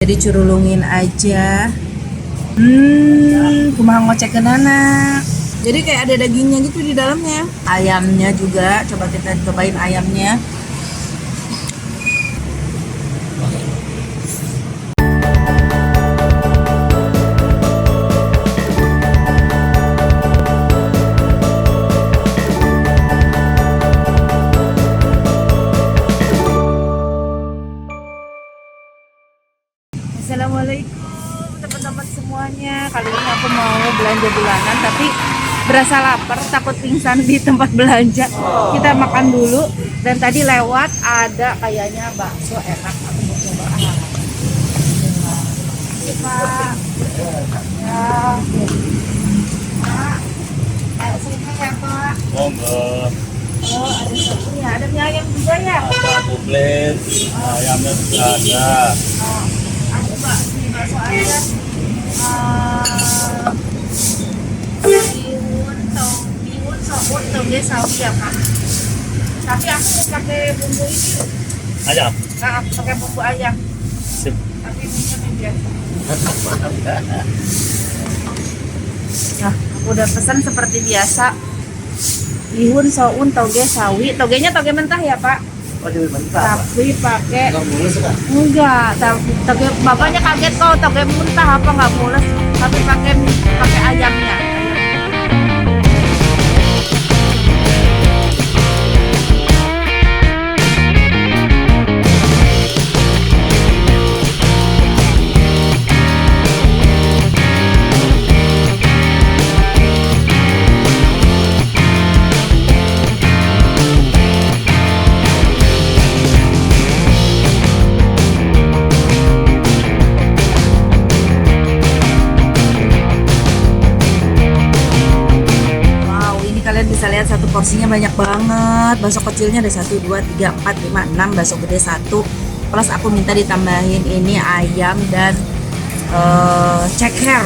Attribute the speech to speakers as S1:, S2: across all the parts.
S1: Jadi curulungin aja. Kumaha ngocek anak. Jadi kayak ada dagingnya gitu di dalamnya. Ayamnya juga, coba kita cobain ayamnya. Assalamualaikum teman-teman semuanya. Kali ini aku mau belanja bulanan tapi berasa lapar, takut pingsan di tempat belanja. Kita makan dulu. Dan tadi lewat ada kayaknya bakso enak, aku mau coba. Ini Pak. Ya. Pak, ayo sini ya Pak.
S2: Monggo.
S1: Oh, ada satunya, ada mie ayam juga ya.
S2: Ada komplit, ayamnya juga ada.
S1: Oh, aku Mbak, ini bakso ayam. Bihun soun toge sawi ya Pak. Tapi aku mau pakai bumbu ini.
S2: Ayam.
S1: Nah, pakai bumbu ayam.
S2: Sip.
S1: Tapi minyak biasa. Nah, aku udah pesan seperti biasa. Bihun soun toge sawi. Togenya toge mentah ya Pak.
S2: Oh, jadi mentah.
S1: Tapi pakai
S2: Enggak mulus kan?
S1: enggak, toge bapaknya kaget kok toge mentah apa nggak mules, tapi pakai ayamnya. Kalian bisa lihat satu porsinya banyak banget. Bakso kecilnya ada 1, 2, 3, 4, 5, 6. Bakso gede 1. Plus aku minta ditambahin ini ayam dan ceker.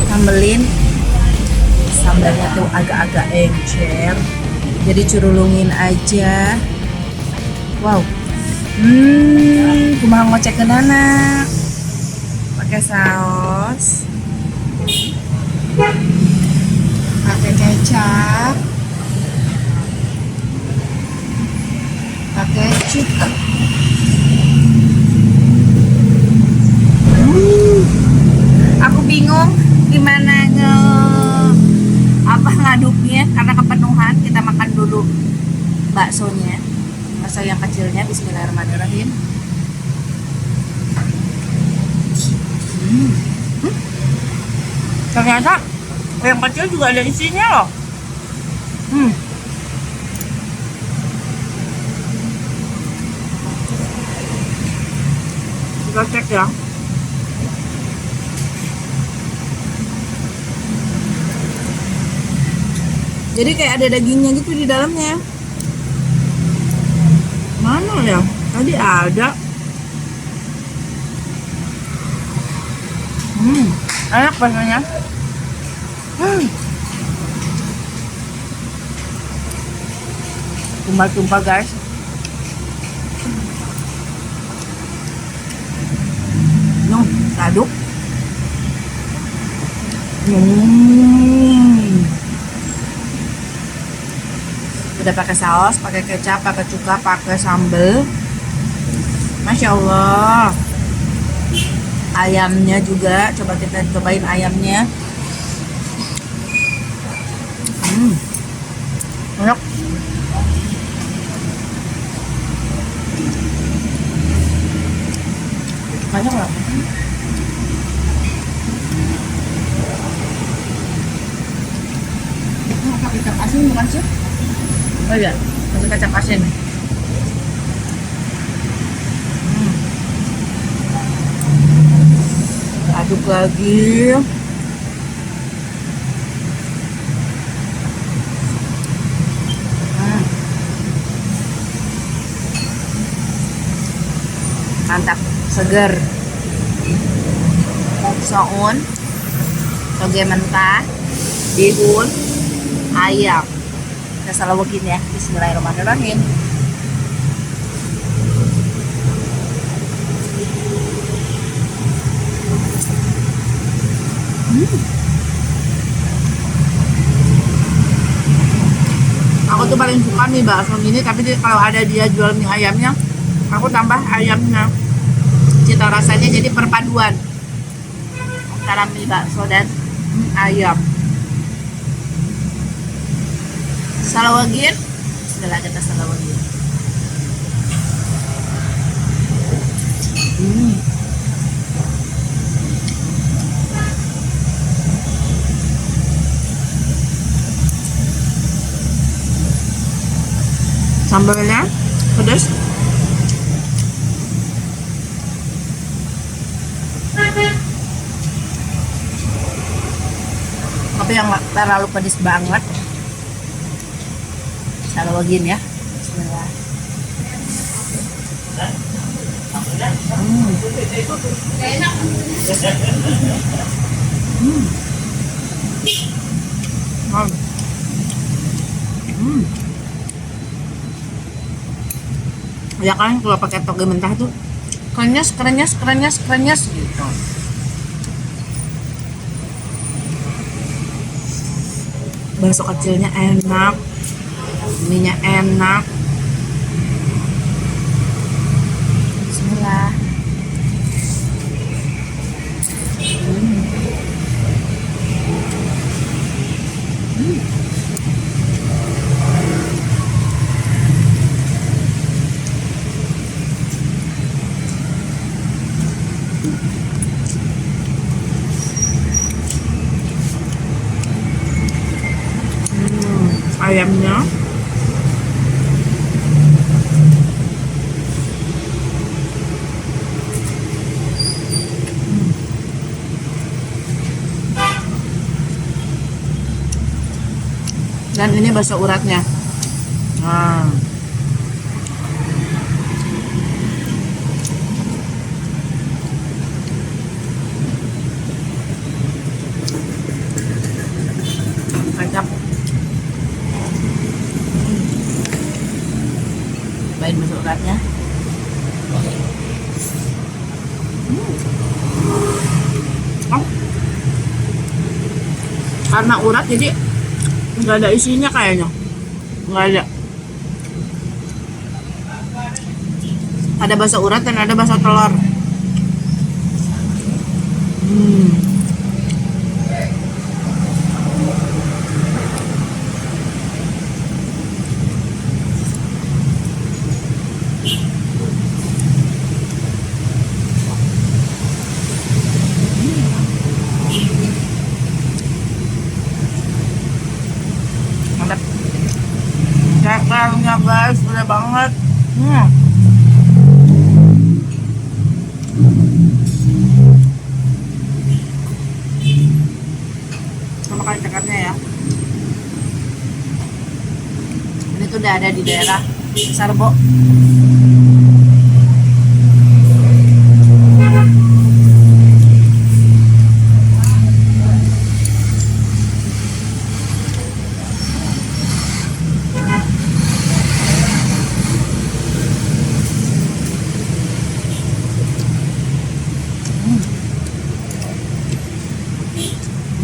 S1: Sambelin. Sambalnya tuh agak-agak encer. Jadi curulungin aja. Wow. Kumaha ngocekeun anak. Pakai saus. Pakai kecap, pakai cuka. Aku bingung gimana ngaduknya karena kepenuhan. Kita makan dulu baksonya, bakso yang kecilnya. Bismillahirrahmanirrahim. Ternyata yang kecil juga ada isinya loh. Kita cek ya. Jadi kayak ada dagingnya gitu di dalamnya. Mana ya? Tadi ada. Enak rasanya. Tumpah-tumpah guys. Aduk. Udah pakai saus, pakai kecap, pakai cuka, pakai sambal. Masya Allah. Ayamnya juga, coba kita cobain ayamnya. Enak. Banyak lah. Pakai kecap asin bukan sih? Oh iya, pakai kecap asin. Aduk lagi. Mantap, seger. Soun, toge mentah, bihun, ayam. Kita salah begini ya. Bismillahirrahmanirrahim. Aku tuh paling suka mie bakso gini, tapi kalau ada dia jual mie ayamnya, aku tambah ayamnya. Cita rasanya jadi perpaduan antara mie bakso dan mie ayam. Salawagin, segala kita salawagin. Sambalnya pedas. Tapi yang nggak terlalu pedas banget. Salawagin ya. Bismillah. Ya kan kalau pakai toge mentah tuh krenyes gitu. Bakso kecilnya enak, mie-nya enak. Bismillah. Ayamnya dan ini bakso uratnya. Nah, kecap. Cobain bakso uratnya. Oh. Karena urat jadi nggak ada isinya kayaknya, nggak ada. Ada bakso urat dan ada bakso telur. Mantap. Cekernya guys, gede banget. Sama kayak cekernya ya. Ini tuh udah ada di daerah Sarbo.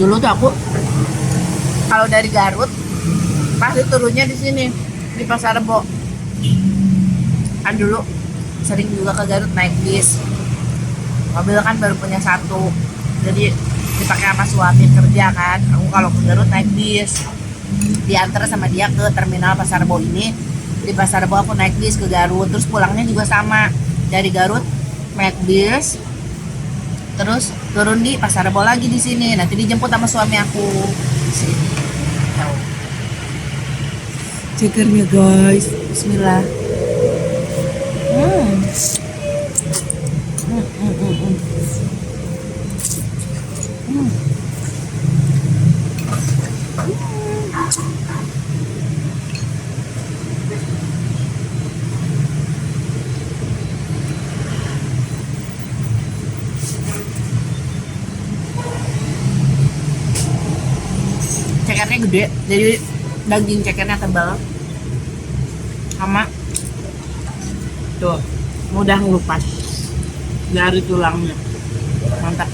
S1: Dulu tuh aku kalau dari Garut pasti turunnya di sini di Pasar Rebo. Kan dulu sering juga ke Garut naik bis. Mobil kan baru punya satu, jadi dipakai sama suami kerja kan. Aku kalau ke Garut naik bis, diantar sama dia ke terminal Pasar Rebo ini. Di Pasar Rebo aku naik bis ke Garut, terus pulangnya juga sama dari Garut naik bis, terus turun di Pasar Rebo lagi di sini. Nanti dijemput sama suami aku di sini. Cekernya guys, Bismillah. Cekernya gede, jadi daging cekernya tebal, sama tuh mudah ngelupas dari tulangnya. Mantap.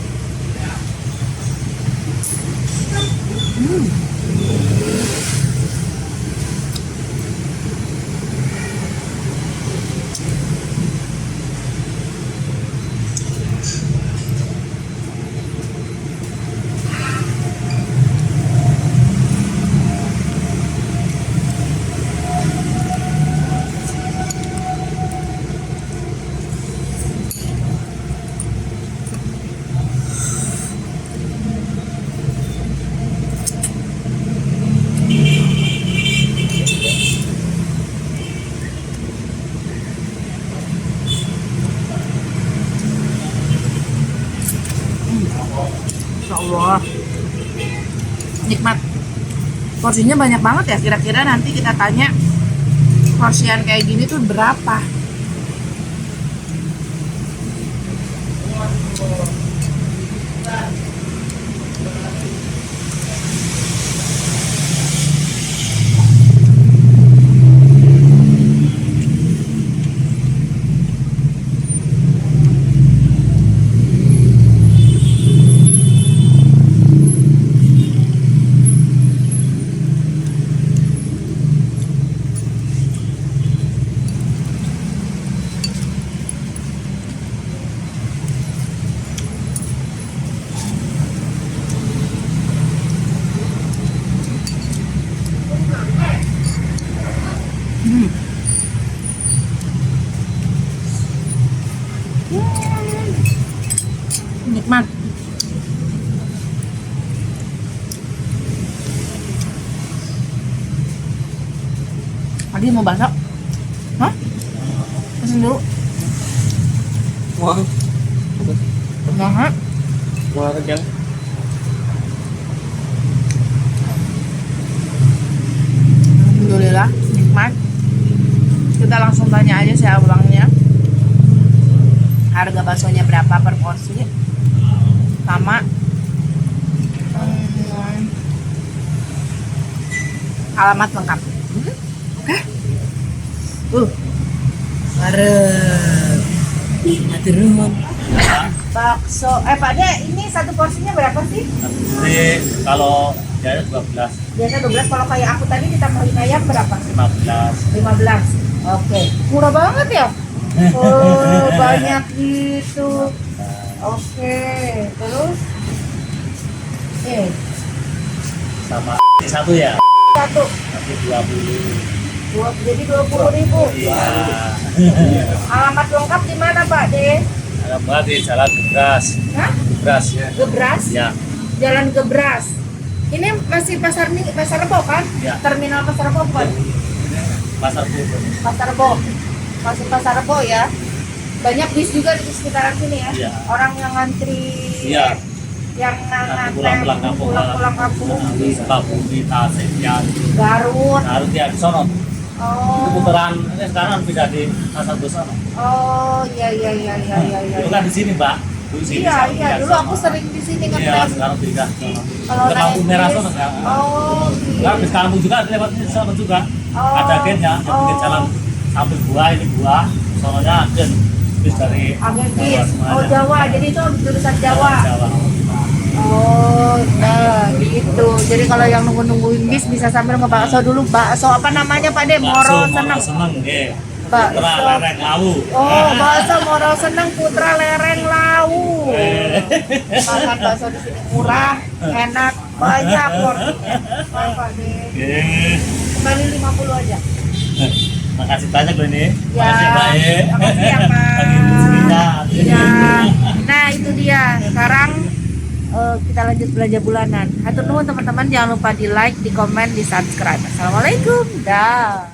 S1: Insya Allah nikmat. Porsinya banyak banget ya. Kira-kira nanti kita tanya porsian kayak gini tuh berapa. Nikmat. Tadi mau bakso? Hah? Pesen dulu.
S2: Mau
S1: Nah,
S2: mau kerja?
S1: alhamdulillah nikmat. Kita langsung tanya aja si abangnya. Harga baksonya berapa per porsi? Sama alamat lengkap. Bareng. Hati nuhun. Bakso, Pak De, ini satu porsinya berapa sih?
S2: Jadi kalau biasa 12,
S1: Biasa 12, kalau kayak aku tadi ditambahin ayam berapa?
S2: 15.
S1: 15. Oke. Murah banget ya? Oh, banyak gitu. Oke. Terus
S2: Sama satu ya.
S1: satu.
S2: Tapi 20.
S1: Jadi 20.000.
S2: Iya.
S1: Alamat lengkap di mana, Pak De?
S2: Alamat di Jalan Gebras.
S1: Hah?
S2: Gebras ya.
S1: Gebras?
S2: Ya.
S1: Jalan Gebras. Ini masih pasar Rebo kan?
S2: Ya.
S1: Terminal Pasar Rebo kan?
S2: Pasar Bogor.
S1: Pasar Rebo. Masih Pasar Rebo ya. Banyak bis juga di sekitaran sini ya.
S2: Iya.
S1: Orang yang ngantri.
S2: Iya.
S1: Yang
S2: Nanti pulang kampung.
S1: pulang kampung.
S2: Di Sukabumi, Tasik, ya.
S1: Garut.
S2: Harus dia di sono. Itu
S1: Oh.
S2: putaran ini sekarang bisa di Pasar Besar.
S1: Oh, iya.
S2: Itu kan di sini, Mbak. Di sini.
S1: Iya, dulu aku sering di sini
S2: Iya,
S1: ngetes.
S2: sekarang tidak.
S1: Kalau
S2: Ke lampu
S1: naik
S2: merah
S1: bis.
S2: sono ya.
S1: Oh,
S2: Nah, bis kampung juga lewat ini sama juga.
S1: Oh.
S2: Ada gennya, yang bikin jalan sampai gua ini gua, soalnya gen bis dari
S1: Agen
S2: Jawa
S1: bis.
S2: semuanya.
S1: Oh, Jawa. Jadi itu jurusan Jawa.
S2: Jawa.
S1: Oh, nah gitu. Jadi kalau yang nungguin bis bisa sambil ngebakso dulu. Bakso apa namanya Pak De? Moro Seneng.
S2: Seneng, nggih.
S1: Bakso.
S2: Putra lereng lawu.
S1: Oh, bakso Moro Seneng Putra Lereng Lawu. Makan bakso di sini murah, enak, banyak porsinya. Baik Pak De.
S2: Nggih.
S1: Kembali 50 aja.
S2: Makasih banyak loh ini.
S1: Ya,
S2: Makasih ya, Pak.
S1: makasih ya, Pak.
S2: Bagi rezekinya.
S1: Ya. Nah, itu dia. Sekarang kita lanjut belanja bulanan. Hatur nuhun teman-teman, jangan lupa di like, di komen, di subscribe. Assalamualaikum. Dah.